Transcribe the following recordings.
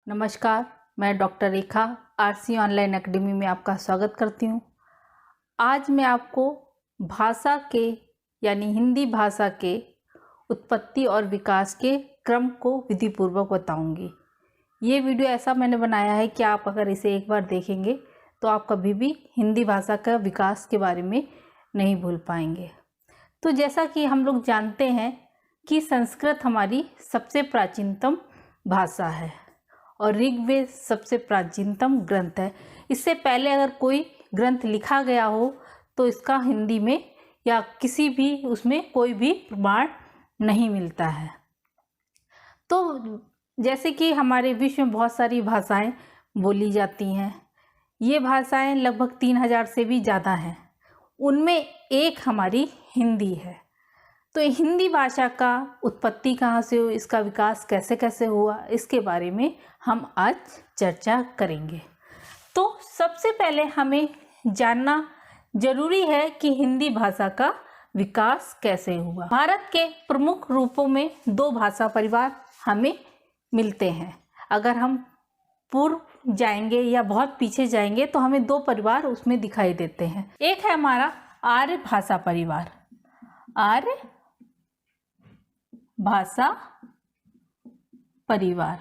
नमस्कार, मैं डॉक्टर रेखा RC online academy में आपका स्वागत करती हूँ। आज मैं आपको भाषा के यानी हिंदी भाषा के उत्पत्ति और विकास के क्रम को विधिपूर्वक बताऊंगी। ये वीडियो ऐसा मैंने बनाया है कि आप अगर इसे एक बार देखेंगे तो आप कभी भी हिंदी भाषा का विकास के बारे में नहीं भूल पाएंगे। तो जैसा कि हम लोग जानते हैं कि संस्कृत हमारी सबसे प्राचीनतम भाषा है और ऋग्वेद सबसे प्राचीनतम ग्रंथ है। इससे पहले अगर कोई ग्रंथ लिखा गया हो तो इसका हिंदी में या किसी भी उसमें कोई भी प्रमाण नहीं मिलता है। तो जैसे कि हमारे विश्व में बहुत सारी भाषाएं बोली जाती हैं, ये भाषाएं लगभग 3000 से भी ज़्यादा हैं। उनमें एक हमारी हिंदी है। तो हिंदी भाषा का उत्पत्ति कहाँ से हुई, इसका विकास कैसे कैसे हुआ, इसके बारे में हम आज चर्चा करेंगे। तो सबसे पहले हमें जानना जरूरी है कि हिंदी भाषा का विकास कैसे हुआ। भारत के प्रमुख रूपों में 2 भाषा परिवार हमें मिलते हैं। अगर हम पूर्व जाएंगे या बहुत पीछे जाएंगे तो हमें 2 परिवार उसमें दिखाई देते हैं। एक है हमारा आर्य भाषा परिवार, आर्य भाषा परिवार,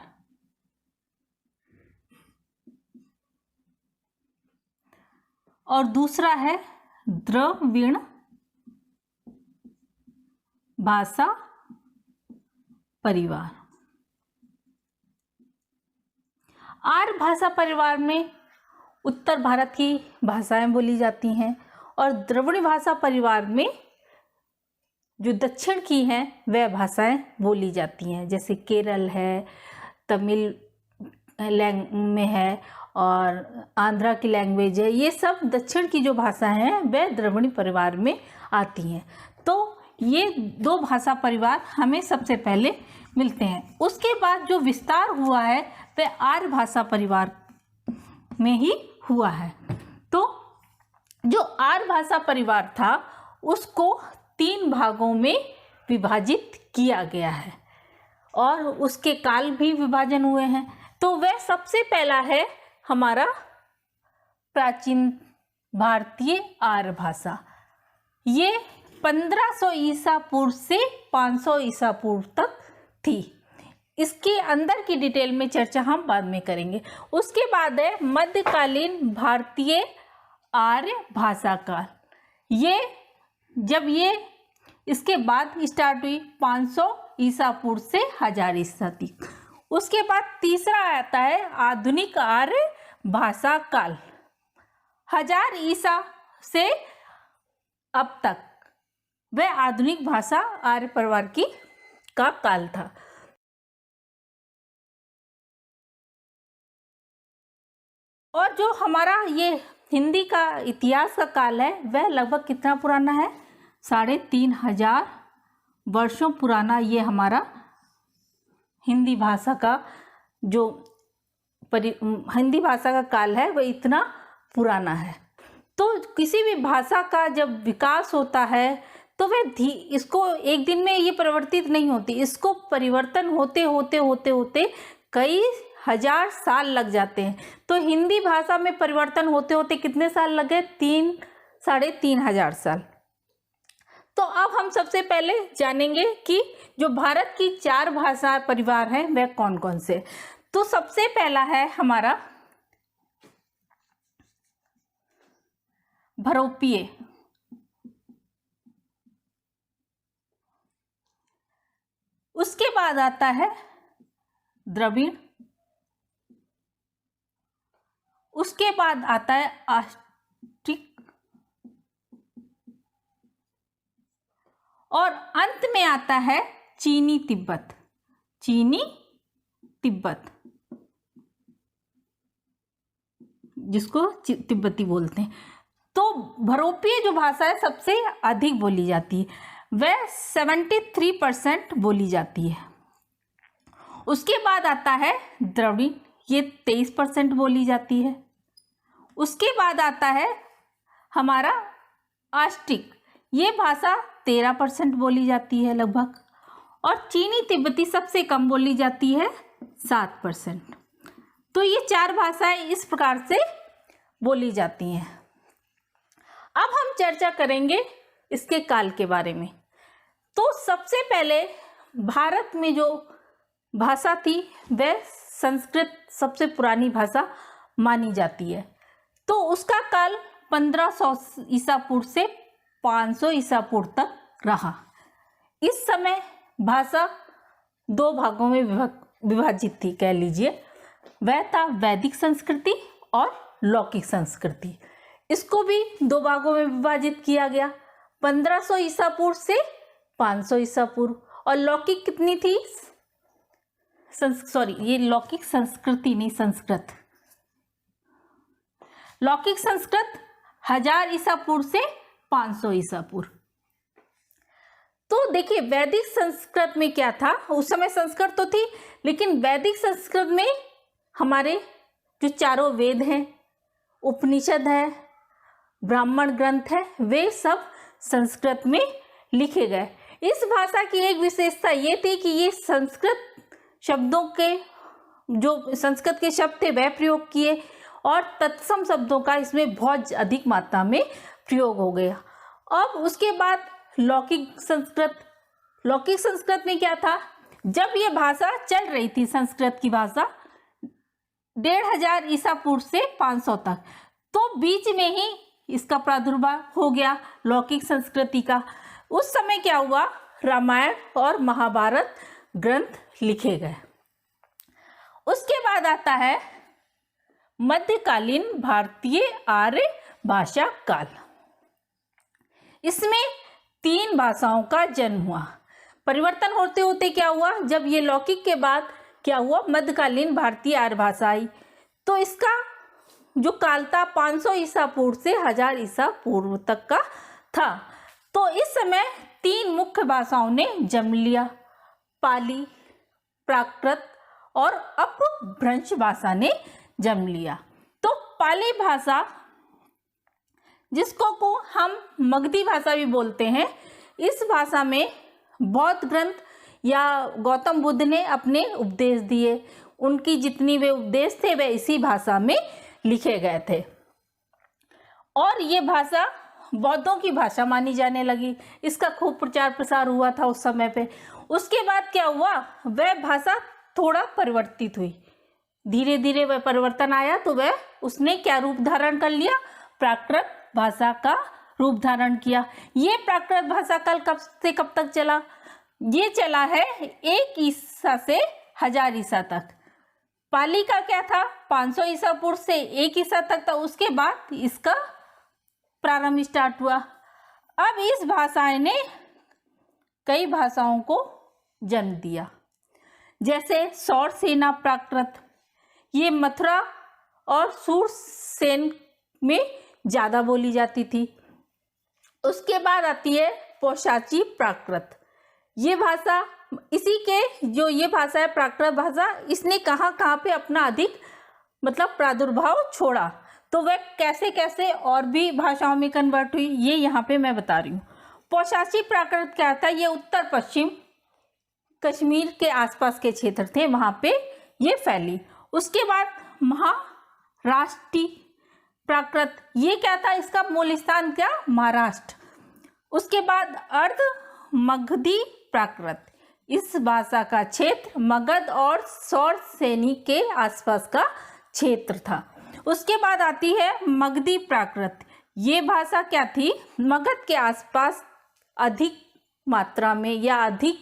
और दूसरा है द्रविड़ भाषा परिवार। आर्य भाषा परिवार में उत्तर भारत की भाषाएं बोली जाती हैं और द्रविड़ भाषा परिवार में जो दक्षिण की हैं वह भाषाएं बोली जाती हैं, जैसे केरल है, तमिल में है और आंध्रा की लैंग्वेज है। ये सब दक्षिण की जो भाषा हैं वह द्रविड़ परिवार में आती हैं। तो ये 2 भाषा परिवार हमें सबसे पहले मिलते हैं। उसके बाद जो विस्तार हुआ है वह आर्य भाषा परिवार में ही हुआ है। तो जो आर्य भाषा परिवार था उसको 3 भागों में विभाजित किया गया है और उसके काल भी विभाजन हुए हैं। तो वह सबसे पहला है हमारा प्राचीन भारतीय आर्य भाषा। ये 1500 ईसा पूर्व से 500 ईसा पूर्व तक थी। इसके अंदर की डिटेल में चर्चा हम बाद में करेंगे। उसके बाद है मध्यकालीन भारतीय आर्य भाषा काल। ये इसके बाद स्टार्ट हुई 500 ईसा पूर्व से 1000 ईसा तक। उसके बाद तीसरा आता है आधुनिक आर्य भाषा काल। 1000 ईसा से अब तक वह आधुनिक भाषा आर्य परिवार का काल था। और जो हमारा ये हिंदी का इतिहास का काल है वह लगभग कितना पुराना है? 3500 वर्षों पुराना ये हमारा हिंदी भाषा का हिंदी भाषा का काल है वह इतना पुराना है। तो किसी भी भाषा का जब विकास होता है तो वह इसको एक दिन में ये परिवर्तित नहीं होती। इसको परिवर्तन होते होते होते होते कई 1000 साल लग जाते हैं। तो हिंदी भाषा में परिवर्तन होते होते कितने साल लगे? 3-3.5 साल। तो अब हम सबसे पहले जानेंगे कि जो भारत की 4 भाषा परिवार हैं वह कौन कौन से। तो सबसे पहला है हमारा भरोपिये। उसके बाद आता है द्रविड़। उसके बाद आता है आस्ट्रिक और अंत में आता है चीनी तिब्बत। चीनी तिब्बत जिसको तिब्बती बोलते हैं। तो भरोपिये जो भाषा है सबसे अधिक बोली जाती है, वह 73% बोली जाती है। उसके बाद आता है द्रविड़, ये 23% बोली जाती है। उसके बाद आता है हमारा आस्ट्रिक, ये भाषा 13% बोली जाती है लगभग। और चीनी तिब्बती सबसे कम बोली जाती है 7%। तो ये 4 भाषाएं इस प्रकार से बोली जाती हैं। अब हम चर्चा करेंगे इसके काल के बारे में। तो सबसे पहले भारत में जो भाषा थी वह संस्कृत सबसे पुरानी भाषा मानी जाती है। तो उसका काल 1500 ईसा पूर्व से 500 ईसा पूर्व तक रहा। इस समय भाषा 2 भागों में विभाजित थी, कह लीजिए। वह था वैदिक संस्कृति और लौकिक संस्कृति। इसको भी 2 भागों में विभाजित किया गया, 1500 ईसा पूर्व से 500 ईसा पूर्व। और लौकिक कितनी थी? ये लौकिक संस्कृति नहीं, संस्कृत। लौकिक संस्कृत 1000 ईसा पूर्व से 500 ईसा पूर्व। तो देखिए वैदिक संस्कृत में क्या था, उस समय संस्कृत तो थी, लेकिन वैदिक संस्कृत में हमारे जो चारों वेद हैं, उपनिषद है, ब्राह्मण ग्रंथ है, वे सब संस्कृत में लिखे गए। इस भाषा की एक विशेषता ये थी कि ये संस्कृत शब्दों के, जो संस्कृत के शब्द थे वह प्रयोग किए और तत्सम शब्दों का इसमें बहुत अधिक मात्रा में प्रयोग हो गया। अब उसके बाद लौकिक संस्कृत में क्या था, जब ये भाषा चल रही थी, संस्कृत की भाषा 1500 ईसा पूर्व से 500 तक, तो बीच में ही इसका प्रादुर्भाव हो गया लौकिक संस्कृति का। उस समय क्या हुआ, रामायण और महाभारत ग्रंथ लिखे गए। उसके बाद आता है मध्यकालीन भारतीय आर्य भाषा काल। इसमें 3 भाषाओं का जन्म हुआ। परिवर्तन होते होते क्या हुआ, जब ये लौकिक के बाद क्या हुआ, मध्यकालीन भारतीय आर्य भाषा आई। तो इसका जो काल था 500 ईसा पूर्व से 1000 ईसा पूर्व तक का था। तो इस समय 3 मुख्य भाषाओं ने जन्म लिया, पाली, प्राकृत और अपभ्रंश भाषा ने जन्म लिया। तो पाली भाषा, जिसको को हम मगधी भाषा भी बोलते हैं, इस भाषा में बौद्ध ग्रंथ या गौतम बुद्ध ने अपने उपदेश दिए। उनकी जितनी वे उपदेश थे वे इसी भाषा में लिखे गए थे और ये भाषा बौद्धों की भाषा मानी जाने लगी। इसका खूब प्रचार प्रसार हुआ था उस समय पे। उसके बाद क्या हुआ, वह भाषा थोड़ा परिवर्तित हुई, धीरे धीरे वह परिवर्तन आया, तो वह उसने क्या रूप धारण कर लिया, प्राकृत भाषा का रूप धारण किया। ये प्राकृत भाषा काल कब से कब तक चला, ये चला है 1 ईसा से 1000 ईसा तक। पाली का क्या था, 500 ईसा पूर्व से 1 ईसा तक था। उसके बाद इसका प्रारंभ स्टार्ट हुआ। अब इस भाषा ने कई भाषाओं को जन्म दिया, जैसे सौर सेना प्राकृत, ये मथुरा और सूरसेन में ज़्यादा बोली जाती थी। उसके बाद आती है पौशाची प्राकृत। ये भाषा, इसी के जो ये भाषा है प्राकृत भाषा, इसने कहाँ कहाँ पे अपना अधिक मतलब प्रादुर्भाव छोड़ा, तो वह कैसे कैसे और भी भाषाओं में कन्वर्ट हुई, ये यहाँ पे मैं बता रही हूँ। पौशाची प्राकृत क्या था, ये उत्तर पश्चिम कश्मीर के आसपास के क्षेत्र थे, वहाँ पे ये फैली। उसके बाद महाराष्ट्री प्राकृत, ये क्या था, इसका मूल स्थान क्या, महाराष्ट्र। उसके बाद अर्ध मगधी प्राकृत, इस भाषा का क्षेत्र मगध और सौर सेनी के आसपास का क्षेत्र था। उसके बाद आती है मगधी प्राकृत, ये भाषा क्या थी, मगध के आसपास अधिक मात्रा में या अधिक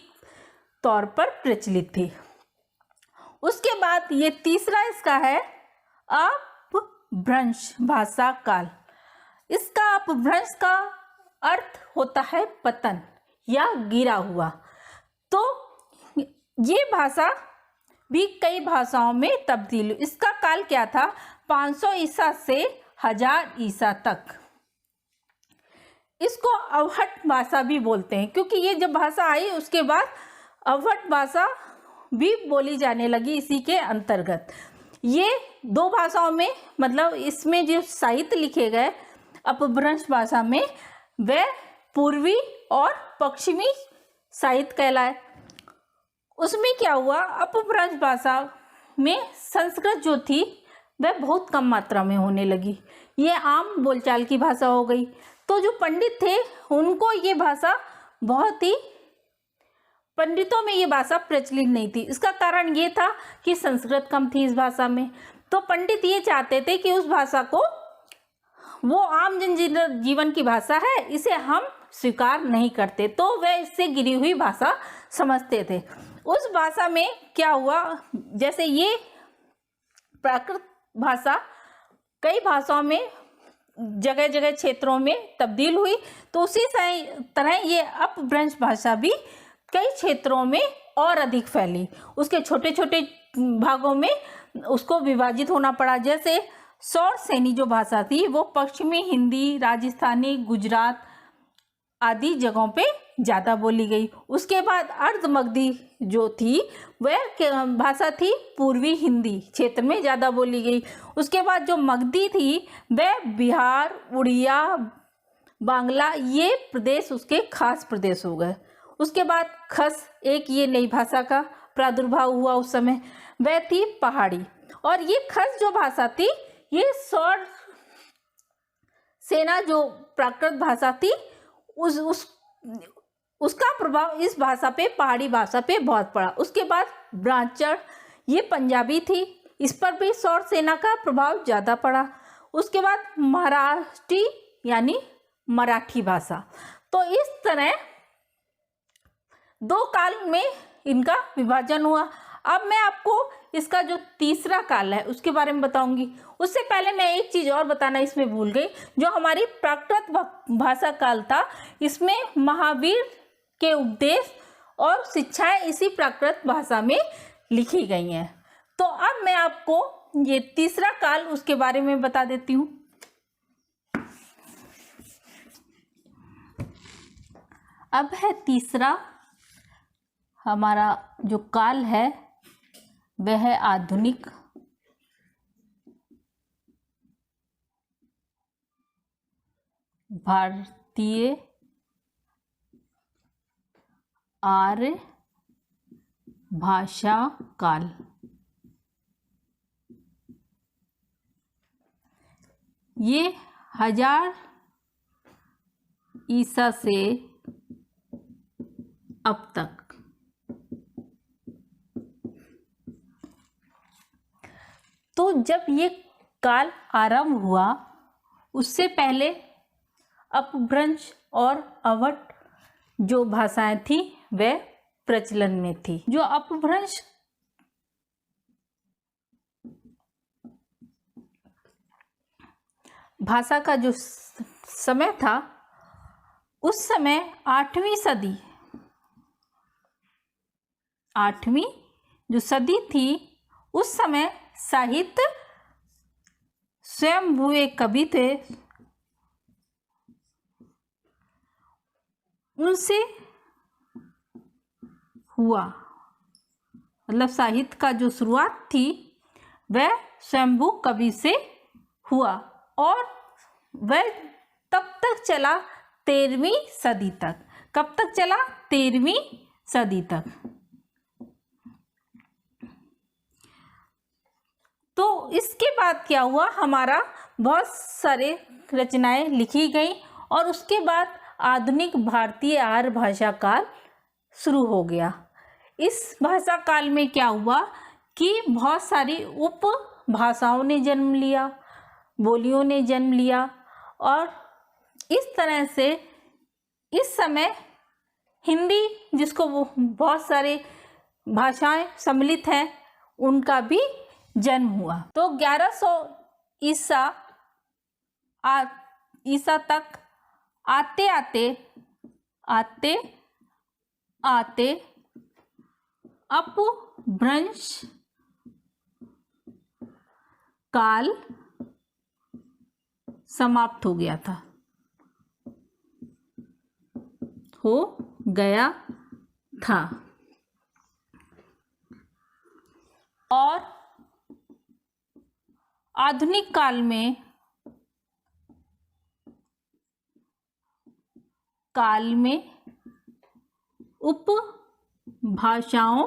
तौर पर प्रचलित थी। उसके बाद ये तीसरा इसका है अपभ्रंश भाषा काल। इसका अपभ्रंश का अर्थ होता है पतन या गिरा हुआ। तो ये भाषा भी कई भाषाओं में तब्दील हुई। इसका काल क्या था, 500 ईसा से 1000 ईसा तक। इसको अवहट भाषा भी बोलते हैं, क्योंकि ये जब भाषा आई उसके बाद अवहट भाषा भी बोली जाने लगी इसी के अंतर्गत। ये 2 भाषाओं में, मतलब इसमें जो साहित्य लिखे गए अपभ्रंश भाषा में, वह पूर्वी और पश्चिमी साहित्य कहलाए। उसमें क्या हुआ, अपभ्रंश भाषा में संस्कृत जो थी वह बहुत कम मात्रा में होने लगी। ये आम बोलचाल की भाषा हो गई। तो जो पंडित थे उनको ये भाषा बहुत ही, पंडितों में ये भाषा प्रचलित नहीं थी। इसका कारण ये था कि संस्कृत कम थी इस भाषा में। तो पंडित ये चाहते थे कि उस भाषा को, वो आम जन जीवन की भाषा है, इसे हम स्वीकार नहीं करते, तो वे इससे गिरी हुई भाषा समझते थे। उस भाषा में क्या हुआ, जैसे ये प्राकृत भाषा कई भाषाओं में जगह जगह क्षेत्रों में तब्दील हुई, तो उसी तरह ये अपभ्रंश भाषा भी कई क्षेत्रों में और अधिक फैली। उसके छोटे छोटे भागों में उसको विभाजित होना पड़ा। जैसे सौरसेनी जो भाषा थी वो पश्चिमी हिंदी, राजस्थानी, गुजरात आदि जगहों पे ज़्यादा बोली गई। उसके बाद अर्धमगधी जो थी वह भाषा थी पूर्वी हिंदी क्षेत्र में ज़्यादा बोली गई। उसके बाद जो मगधी थी वह बिहार, उड़िया, बांग्ला ये प्रदेश उसके खास प्रदेश हो गए। उसके बाद खस, एक ये नई भाषा का प्रादुर्भाव हुआ उस समय, वह थी पहाड़ी। और ये खस जो भाषा थी ये सौर सेना जो प्राकृत भाषा थी उसका प्रभाव इस भाषा पे, पहाड़ी भाषा पे बहुत पड़ा। उसके बाद ब्राह्मण, ये पंजाबी थी, इस पर भी सौर सेना का प्रभाव ज़्यादा पड़ा। उसके बाद महाराष्ट्री यानी मराठी भाषा। तो इस तरह दो काल में इनका विभाजन हुआ। अब मैं आपको इसका जो तीसरा काल है उसके बारे में बताऊंगी। उससे पहले मैं एक चीज़ और बताना इसमें भूल गई। जो हमारी प्राकृत भाषा काल था, इसमें महावीर के उपदेश और शिक्षाएं इसी प्राकृत भाषा में लिखी गई हैं। तो अब मैं आपको ये तीसरा काल उसके बारे में बता देती हूँ। अब है तीसरा हमारा जो काल है वह है आधुनिक भारतीय आर्य भाषा काल। ये 1000 ईसा से अब तक तो जब ये काल आरंभ हुआ उससे पहले अपभ्रंश और अवट जो भाषाएं थी वह प्रचलन में थी। जो अपभ्रंश भाषा का जो समय था उस समय 8वीं सदी, 8वीं जो सदी थी उस समय साहित्य स्वयंभुवे कवि थे, उनसे हुआ। मतलब साहित्य का जो शुरुआत थी वह स्वयंभू कवि से हुआ और वह तब तक चला 13वीं सदी तक। कब तक चला? 13वीं सदी तक। तो इसके बाद क्या हुआ, हमारा बहुत सारे रचनाएं लिखी गई और उसके बाद आधुनिक भारतीय आर्य भाषा काल शुरू हो गया। इस भाषा काल में क्या हुआ कि बहुत सारी उप भाषाओं ने जन्म लिया, बोलियों ने जन्म लिया और इस तरह से इस समय हिंदी, जिसको वो बहुत सारे भाषाएं सम्मिलित हैं, उनका भी जन्म हुआ। तो 1100 ईसा तक आते आते अपभ्रंश काल समाप्त हो गया था, और आधुनिक काल में उपभाषाओं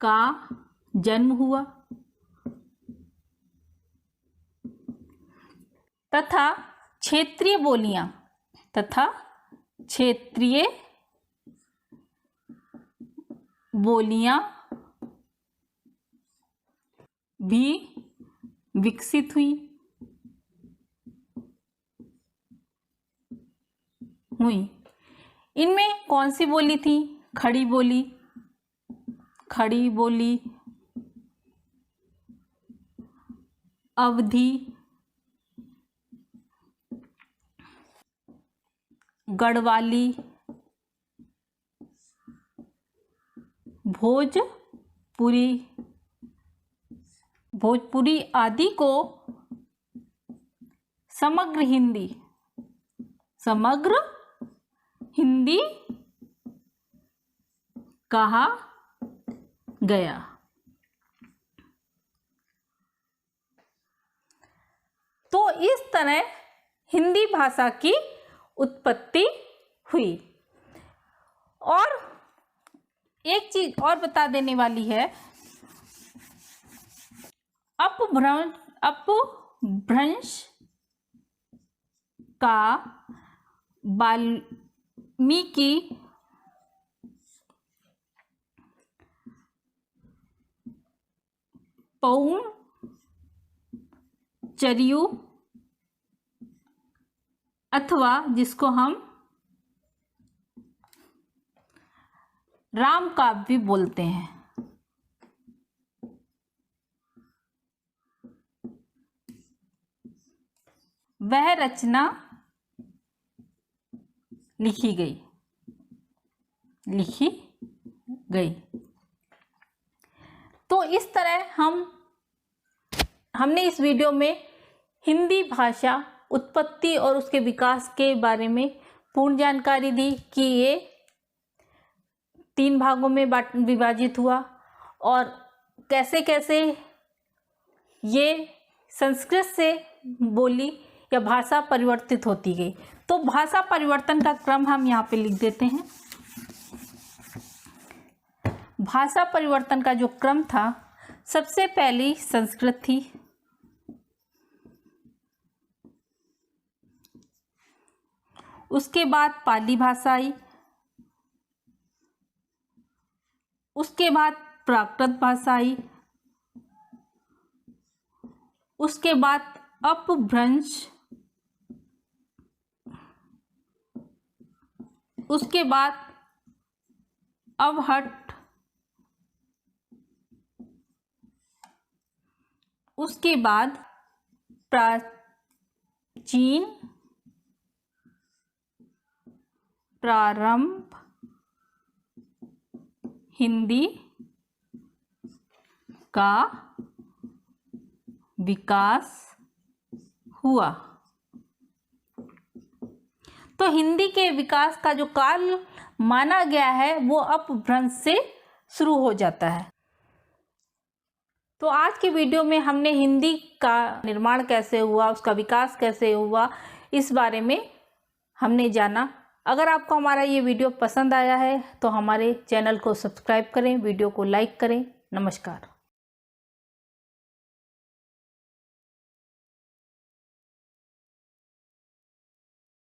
का जन्म हुआ तथा क्षेत्रीय बोलियां भी विकसित हुई। इनमें कौन सी बोली थी? खड़ी बोली, अवधी, गढ़वाली, भोजपुरी आदि को समग्र हिंदी कहा गया। तो इस तरह हिंदी भाषा की उत्पत्ति हुई। और एक चीज और बता देने वाली है, अपभ्रंश का वाल्मीकि पौम चरियु अथवा जिसको हम राम काव्य बोलते हैं, वह रचना लिखी गई। तो इस तरह हमने इस वीडियो में हिंदी भाषा उत्पत्ति और उसके विकास के बारे में पूर्ण जानकारी दी कि ये 3 भागों में विभाजित हुआ और कैसे कैसे ये संस्कृत से बोली या भाषा परिवर्तित होती गई। तो भाषा परिवर्तन का क्रम हम यहाँ पे लिख देते हैं। भाषा परिवर्तन का जो क्रम था, सबसे पहली संस्कृत थी, उसके बाद पाली भाषा आई, उसके बाद प्राकृत भाषा आई, उसके बाद अपभ्रंश, उसके बाद अवहट्ट, उसके बाद प्राचीन, प्रारंभ हिंदी का विकास हुआ। तो हिंदी के विकास का जो काल माना गया है वो अपभ्रंश से शुरू हो जाता है। तो आज की वीडियो में हमने हिंदी का निर्माण कैसे हुआ, उसका विकास कैसे हुआ, इस बारे में हमने जाना। अगर आपको हमारा ये वीडियो पसंद आया है तो हमारे चैनल को सब्सक्राइब करें, वीडियो को लाइक करें। नमस्कार।